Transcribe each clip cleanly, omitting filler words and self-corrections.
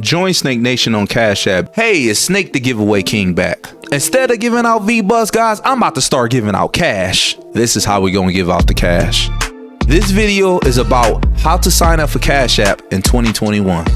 Join Snake Nation on Cash App. Hey, it's Snake the Giveaway King back. Instead of giving out V-Bucks, guys, I'm about to start giving out cash. This is how we're gonna give out the cash. This video is about how to sign up for Cash App in 2021.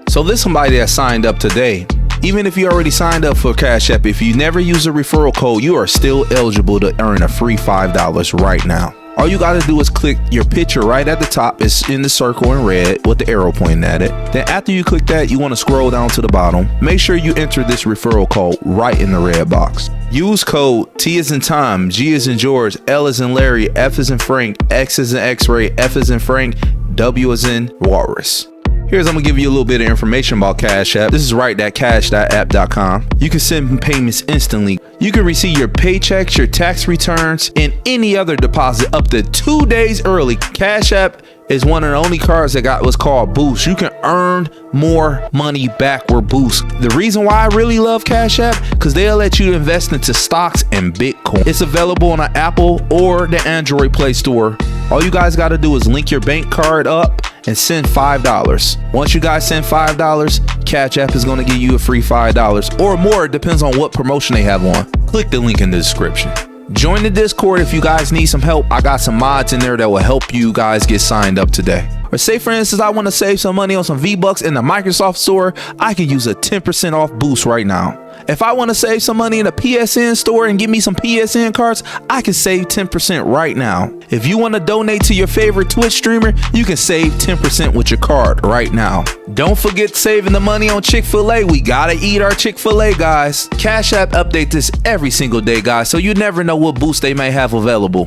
So there's somebody that signed up today. Even if you already signed up for Cash App, if you never use a referral code, you are still eligible to earn a free $5 right now. All you gotta do is click your picture right at the top. It's in the circle in red with the arrow pointing at it. Then after you click that, you wanna scroll down to the bottom. Make sure you enter this referral code right in the red box. Use code T as in Tom, G as in George, L as in Larry, F as in Frank, X as in X-ray, F as in Frank, W as in Walrus. Here's I'm gonna give you a little bit of information about Cash App. This is right at cash.app.com. You can send payments instantly. You can receive your paychecks, your tax returns, and any other deposit up to 2 days early. Cash App is one of the only cards that got what's called Boost. You can earn more money back with Boost. The reason why I really love Cash App, because they'll let you invest into stocks and Bitcoin. It's available on an Apple or the Android Play Store. All you guys got to do is link your bank card up and send $5. Once you guys send $5, Cash App is going to give you a free $5 or more. It depends on what promotion they have on. Click the link in the description. Join the Discord if you guys need some help. I got some mods in there that will help you guys get signed up today. Or say for instance, I want to save some money on some V-Bucks in the Microsoft Store. I can use a 10% off boost right now. If I want to save some money in a PSN store and give me some PSN cards, I can save 10% right now. If you want to donate to your favorite Twitch streamer, you can save 10% with your card right now. Don't forget saving the money on Chick-fil-A. We gotta eat our Chick-fil-A, guys. Cash App update this every single day, guys, so you never know what boost they may have available.